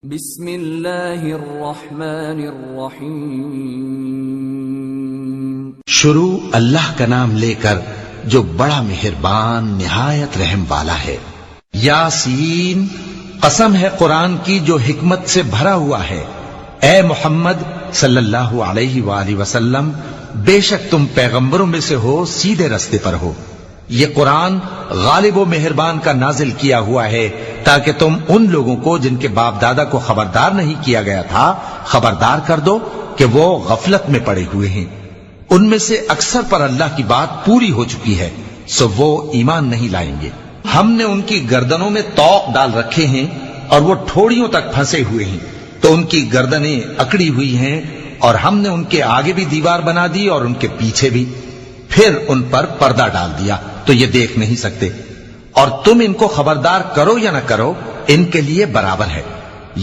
بسم اللہ الرحمن الرحیم۔ شروع اللہ کا نام لے کر جو بڑا مہربان نہایت رحم والا ہے۔ یاسین، قسم ہے قرآن کی جو حکمت سے بھرا ہوا ہے۔ اے محمد صلی اللہ علیہ وآلہ وسلم، بے شک تم پیغمبروں میں سے ہو، سیدھے رستے پر ہو۔ یہ قرآن غالب و مہربان کا نازل کیا ہوا ہے تاکہ تم ان لوگوں کو جن کے باپ دادا کو خبردار نہیں کیا گیا تھا خبردار کر دو کہ وہ غفلت میں پڑے ہوئے ہیں۔ ان میں سے اکثر پر اللہ کی بات پوری ہو چکی ہے، سو وہ ایمان نہیں لائیں گے۔ ہم نے ان کی گردنوں میں طوق ڈال رکھے ہیں اور وہ ٹھوڑیوں تک پھنسے ہوئے ہیں، تو ان کی گردنیں اکڑی ہوئی ہیں، اور ہم نے ان کے آگے بھی دیوار بنا دی اور ان کے پیچھے بھی، پھر ان پر پردہ ڈال دیا تو یہ دیکھ نہیں سکتے۔ اور تم ان کو خبردار کرو یا نہ کرو، ان کے لیے برابر ہے،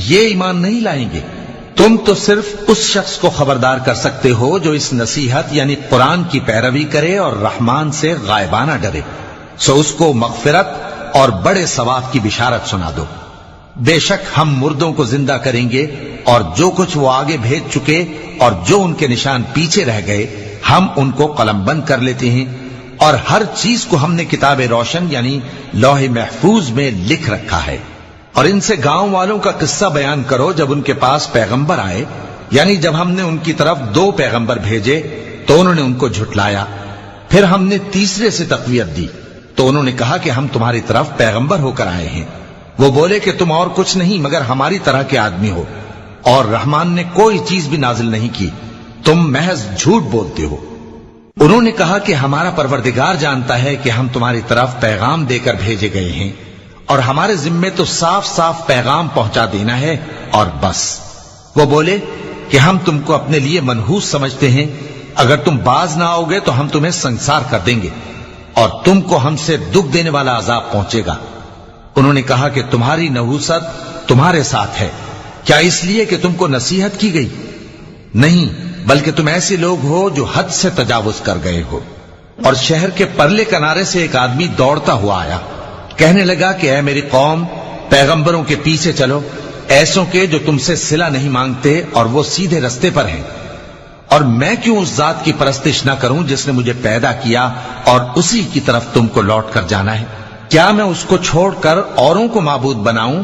یہ ایمان نہیں لائیں گے۔ تم تو صرف اس شخص کو خبردار کر سکتے ہو جو اس نصیحت یعنی قرآن کی پیروی کرے اور رحمان سے غائبانہ ڈرے، سو اس کو مغفرت اور بڑے ثواب کی بشارت سنا دو۔ بے شک ہم مردوں کو زندہ کریں گے، اور جو کچھ وہ آگے بھیج چکے اور جو ان کے نشان پیچھے رہ گئے ہم ان کو قلم بند کر لیتے ہیں، اور ہر چیز کو ہم نے کتاب روشن یعنی لوح محفوظ میں لکھ رکھا ہے۔ اور ان سے گاؤں والوں کا قصہ بیان کرو جب ان کے پاس پیغمبر آئے، یعنی جب ہم نے ان کی طرف 2 پیغمبر بھیجے تو انہوں نے ان کو جھٹلایا، پھر ہم نے تیسرے سے تقویت دی تو انہوں نے کہا کہ ہم تمہاری طرف پیغمبر ہو کر آئے ہیں۔ وہ بولے کہ تم اور کچھ نہیں مگر ہماری طرح کے آدمی ہو، اور رحمان نے کوئی چیز بھی نازل نہیں کی، تم محض جھوٹ بولتے ہو۔ انہوں نے کہا کہ ہمارا پروردگار جانتا ہے کہ ہم تمہاری طرف پیغام دے کر بھیجے گئے ہیں، اور ہمارے ذمے تو صاف صاف پیغام پہنچا دینا ہے اور بس۔ وہ بولے کہ ہم تم کو اپنے لیے منحوس سمجھتے ہیں، اگر تم باز نہ آؤ گے تو ہم تمہیں سنسار کر دیں گے اور تم کو ہم سے دکھ دینے والا عذاب پہنچے گا۔ انہوں نے کہا کہ تمہاری نحوست تمہارے ساتھ ہے، کیا اس لیے کہ تم کو نصیحت کی گئی؟ نہیں، بلکہ تم ایسے لوگ ہو جو حد سے تجاوز کر گئے ہو۔ اور شہر کے پرلے کنارے سے ایک آدمی دوڑتا ہوا آیا، کہنے لگا کہ اے میری قوم، پیغمبروں کے پیچھے چلو، ایسوں کے جو تم سے صلہ نہیں مانگتے اور وہ سیدھے رستے پر ہیں۔ اور میں کیوں اس ذات کی پرستش نہ کروں جس نے مجھے پیدا کیا اور اسی کی طرف تم کو لوٹ کر جانا ہے؟ کیا میں اس کو چھوڑ کر اوروں کو معبود بناؤں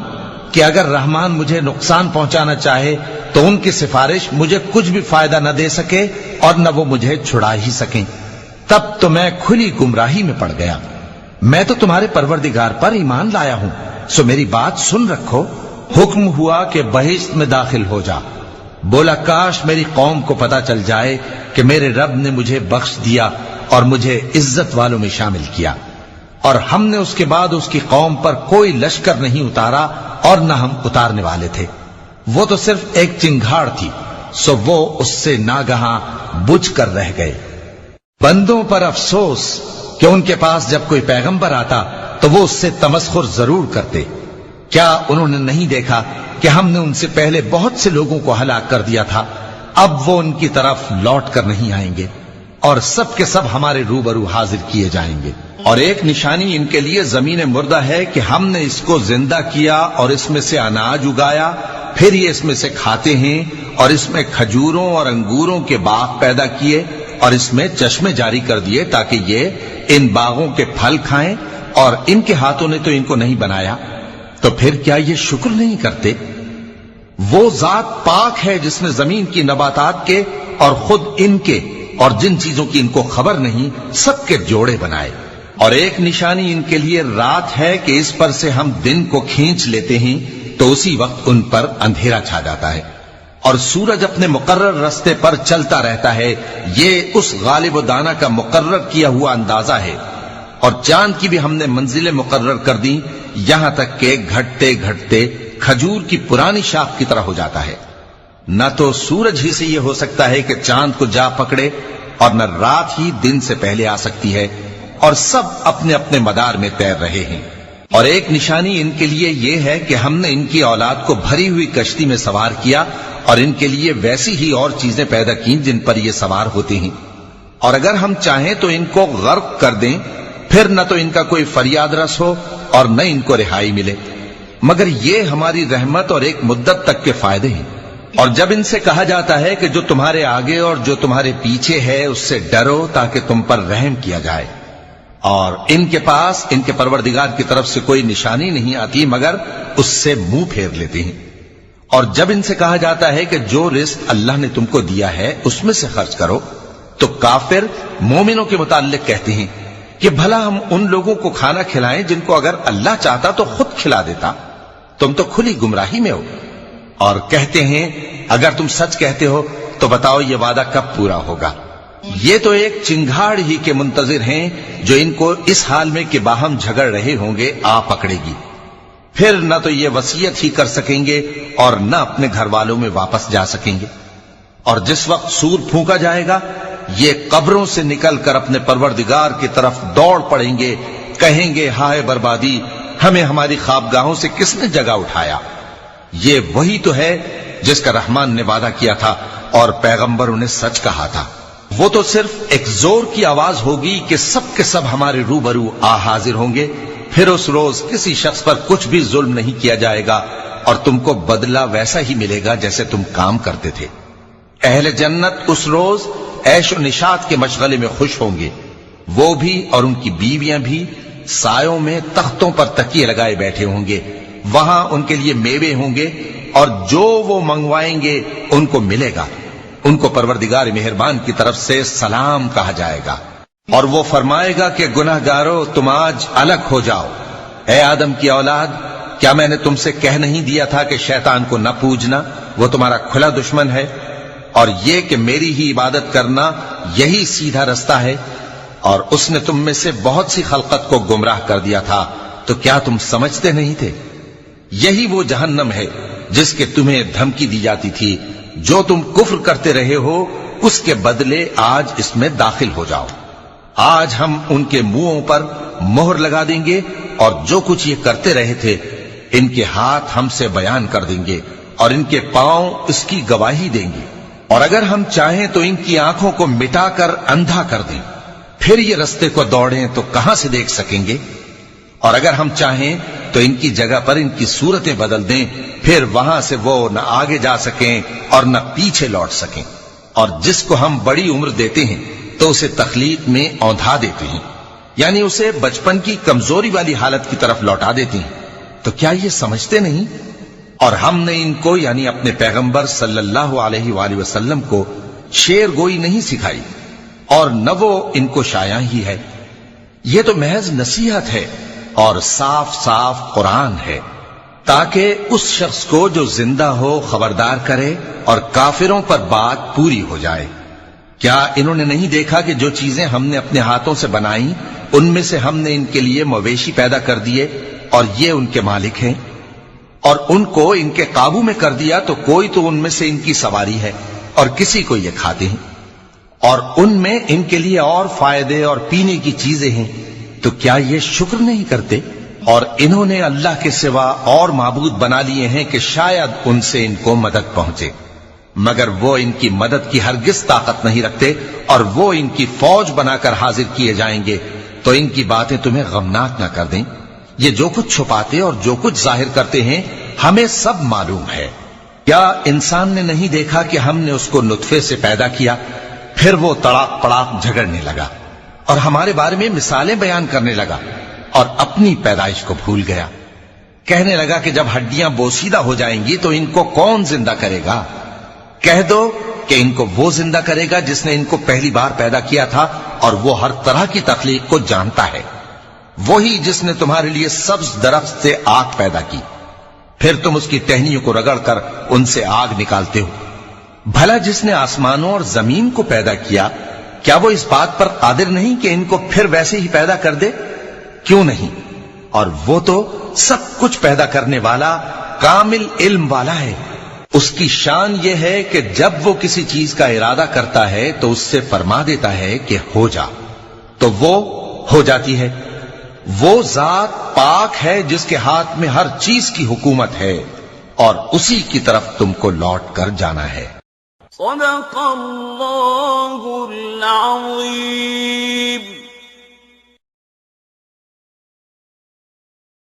کہ اگر رحمان مجھے نقصان پہنچانا چاہے تو ان کی سفارش مجھے کچھ بھی فائدہ نہ دے سکے اور نہ وہ مجھے چھڑا ہی سکیں؟ تب تو میں کھلی گمراہی میں پڑ گیا۔ میں تو تمہارے پروردگار پر ایمان لایا ہوں، سو میری بات سن رکھو۔ حکم ہوا کہ بہشت میں داخل ہو جا۔ بولا کاش میری قوم کو پتا چل جائے کہ میرے رب نے مجھے بخش دیا اور مجھے عزت والوں میں شامل کیا، اور ہم نے اس کے بعد اس کی قوم پر کوئی لشکر نہیں اتارا اور نہ ہم اتارنے والے تھے۔ وہ تو صرف ایک چنگھاڑ تھی، سو وہ اس سے ناگہاں بجھ کر رہ گئے۔ بندوں پر افسوس کہ ان کے پاس جب کوئی پیغمبر آتا تو وہ اس سے تمسخر ضرور کرتے۔ کیا انہوں نے نہیں دیکھا کہ ہم نے ان سے پہلے بہت سے لوگوں کو ہلاک کر دیا تھا؟ اب وہ ان کی طرف لوٹ کر نہیں آئیں گے، اور سب کے سب ہمارے روبرو حاضر کیے جائیں گے۔ اور ایک نشانی ان کے لیے زمین مردہ ہے کہ ہم نے اس کو زندہ کیا اور اس میں سے اناج اگایا، پھر یہ اس میں سے کھاتے ہیں، اور اس میں کھجوروں اور انگوروں کے باغ پیدا کیے اور اس میں چشمے جاری کر دیے تاکہ یہ ان باغوں کے پھل کھائیں، اور ان کے ہاتھوں نے تو ان کو نہیں بنایا، تو پھر کیا یہ شکر نہیں کرتے؟ وہ ذات پاک ہے جس نے زمین کی نباتات کے اور خود ان کے اور جن چیزوں کی ان کو خبر نہیں سب کے جوڑے بنائے۔ اور ایک نشانی ان کے لیے رات ہے کہ اس پر سے ہم دن کو کھینچ لیتے ہیں تو اسی وقت ان پر اندھیرا چھا جاتا ہے، اور سورج اپنے مقرر رستے پر چلتا رہتا ہے۔ یہ اس غالب و دانا کا مقرر کیا ہوا اندازہ ہے۔ اور چاند کی بھی ہم نے منزلیں مقرر کر دی، یہاں تک کہ گھٹتے گھٹتے کھجور کی پرانی شاخ کی طرح ہو جاتا ہے۔ نہ تو سورج ہی سے یہ ہو سکتا ہے کہ چاند کو جا پکڑے، اور نہ رات ہی دن سے پہلے آ سکتی ہے، اور سب اپنے اپنے مدار میں تیر رہے ہیں۔ اور ایک نشانی ان کے لیے یہ ہے کہ ہم نے ان کی اولاد کو بھری ہوئی کشتی میں سوار کیا، اور ان کے لیے ویسی ہی اور چیزیں پیدا کی جن پر یہ سوار ہوتے ہیں، اور اگر ہم چاہیں تو ان کو غرق کر دیں، پھر نہ تو ان کا کوئی فریاد رس ہو اور نہ ان کو رہائی ملے۔ مگر یہ ہماری رحمت اور ایک مدت تک کے فائدے ہیں۔ اور جب ان سے کہا جاتا ہے کہ جو تمہارے آگے اور جو تمہارے پیچھے ہے اس سے ڈرو تاکہ تم پر رحم کیا جائے، اور ان کے پاس ان کے پروردگار کی طرف سے کوئی نشانی نہیں آتی مگر اس سے منہ پھیر لیتے ہیں۔ اور جب ان سے کہا جاتا ہے کہ جو رزق اللہ نے تم کو دیا ہے اس میں سے خرچ کرو، تو کافر مومنوں کے متعلق کہتے ہیں کہ بھلا ہم ان لوگوں کو کھانا کھلائیں جن کو اگر اللہ چاہتا تو خود کھلا دیتا، تم تو کھلی گمراہی میں ہو۔ اور کہتے ہیں اگر تم سچ کہتے ہو تو بتاؤ یہ وعدہ کب پورا ہوگا؟ یہ تو ایک چنگھاڑ ہی کے منتظر ہیں جو ان کو اس حال میں کہ باہم جھگڑ رہے ہوں گے آ پکڑے گی، پھر نہ تو یہ وصیت ہی کر سکیں گے اور نہ اپنے گھر والوں میں واپس جا سکیں گے۔ اور جس وقت سور پھونکا جائے گا یہ قبروں سے نکل کر اپنے پروردگار کی طرف دوڑ پڑیں گے، کہیں گے ہائے بربادی، ہمیں ہماری خوابگاہوں سے کس نے جگہ اٹھایا۔ یہ وہی تو ہے جس کا رحمان نے وعدہ کیا تھا اور پیغمبروں نے سچ کہا تھا۔ وہ تو صرف ایک زور کی آواز ہوگی کہ سب کے سب ہمارے روبرو آ حاضر ہوں گے، پھر اس روز کسی شخص پر کچھ بھی ظلم نہیں کیا جائے گا اور تم کو بدلہ ویسا ہی ملے گا جیسے تم کام کرتے تھے۔ اہل جنت اس روز عیش و نشاط کے مشغلے میں خوش ہوں گے، وہ بھی اور ان کی بیویاں بھی سایوں میں تختوں پر تکیے لگائے بیٹھے ہوں گے، وہاں ان کے لیے میوے ہوں گے اور جو وہ منگوائیں گے ان کو ملے گا، ان کو پروردگار مہربان کی طرف سے سلام کہا جائے گا، اور وہ فرمائے گا کہ گناہ گارو تم آج الگ ہو جاؤ۔ اے آدم کی اولاد، کیا میں نے تم سے کہہ نہیں دیا تھا کہ شیطان کو نہ پوجنا، وہ تمہارا کھلا دشمن ہے، اور یہ کہ میری ہی عبادت کرنا یہی سیدھا رستہ ہے، اور اس نے تم میں سے بہت سی خلقت کو گمراہ کر دیا تھا، تو کیا تم سمجھتے نہیں تھے؟ یہی وہ جہنم ہے جس کے تمہیں دھمکی دی جاتی تھی، جو تم کفر کرتے رہے ہو اس کے بدلے آج اس میں داخل ہو جاؤ۔ آج ہم ان کے منہوں پر مہر لگا دیں گے اور جو کچھ یہ کرتے رہے تھے ان کے ہاتھ ہم سے بیان کر دیں گے اور ان کے پاؤں اس کی گواہی دیں گے، اور اگر ہم چاہیں تو ان کی آنکھوں کو مٹا کر اندھا کر دیں، پھر یہ رستے کو دوڑیں تو کہاں سے دیکھ سکیں گے، اور اگر ہم چاہیں تو ان کی جگہ پر ان کی صورتیں بدل دیں، پھر وہاں سے وہ نہ آگے جا سکیں اور نہ پیچھے لوٹ سکیں۔ اور جس کو ہم بڑی عمر دیتے ہیں تو اسے تخلیق میں اوندھا دیتے ہیں، یعنی اسے بچپن کی کمزوری والی حالت کی طرف لوٹا دیتے ہیں، تو کیا یہ سمجھتے نہیں؟ اور ہم نے ان کو یعنی اپنے پیغمبر صلی اللہ علیہ وآلہ وسلم کو شعر گوئی نہیں سکھائی، اور نہ وہ ان کو شایع ہی ہے، یہ تو محض نصیحت ہے اور صاف صاف قرآن ہے، تاکہ اس شخص کو جو زندہ ہو خبردار کرے اور کافروں پر بات پوری ہو جائے۔ کیا انہوں نے نہیں دیکھا کہ جو چیزیں ہم نے اپنے ہاتھوں سے بنائیں ان میں سے ہم نے ان کے لیے مویشی پیدا کر دیے اور یہ ان کے مالک ہیں، اور ان کو ان کے قابو میں کر دیا تو کوئی تو ان میں سے ان کی سواری ہے اور کسی کو یہ کھاتے ہیں، اور ان میں ان کے لیے اور فائدے اور پینے کی چیزیں ہیں، تو کیا یہ شکر نہیں کرتے؟ اور انہوں نے اللہ کے سوا اور معبود بنا لیے ہیں کہ شاید ان سے ان کو مدد پہنچے، مگر وہ ان کی مدد کی ہرگز طاقت نہیں رکھتے، اور وہ ان کی فوج بنا کر حاضر کیے جائیں گے، تو ان کی باتیں تمہیں غمناک نہ کر دیں۔ یہ جو کچھ چھپاتے اور جو کچھ ظاہر کرتے ہیں ہمیں سب معلوم ہے۔ کیا انسان نے نہیں دیکھا کہ ہم نے اس کو نطفے سے پیدا کیا، پھر وہ تڑاک پڑاک جھگڑنے لگا اور ہمارے بارے میں مثالیں بیان کرنے لگا اور اپنی پیدائش کو بھول گیا، کہنے لگا کہ جب ہڈیاں بوسیدہ ہو جائیں گی تو ان کو کون زندہ کرے گا؟ کہہ دو کہ ان کو وہ زندہ کرے گا جس نے ان کو پہلی بار پیدا کیا تھا، اور وہ ہر طرح کی تخلیق کو جانتا ہے، وہی جس نے تمہارے لیے سبز درخت سے آگ پیدا کی، پھر تم اس کی ٹہنیوں کو رگڑ کر ان سے آگ نکالتے ہو۔ بھلا جس نے آسمانوں اور زمین کو پیدا کیا، کیا وہ اس بات پر قادر نہیں کہ ان کو پھر ویسے ہی پیدا کر دے؟ کیوں نہیں؟ اور وہ تو سب کچھ پیدا کرنے والا کامل علم والا ہے۔ اس کی شان یہ ہے کہ جب وہ کسی چیز کا ارادہ کرتا ہے تو اس سے فرما دیتا ہے کہ ہو جا، تو وہ ہو جاتی ہے۔ وہ ذات پاک ہے جس کے ہاتھ میں ہر چیز کی حکومت ہے، اور اسی کی طرف تم کو لوٹ کر جانا ہے۔ صدق اللہ العظیم۔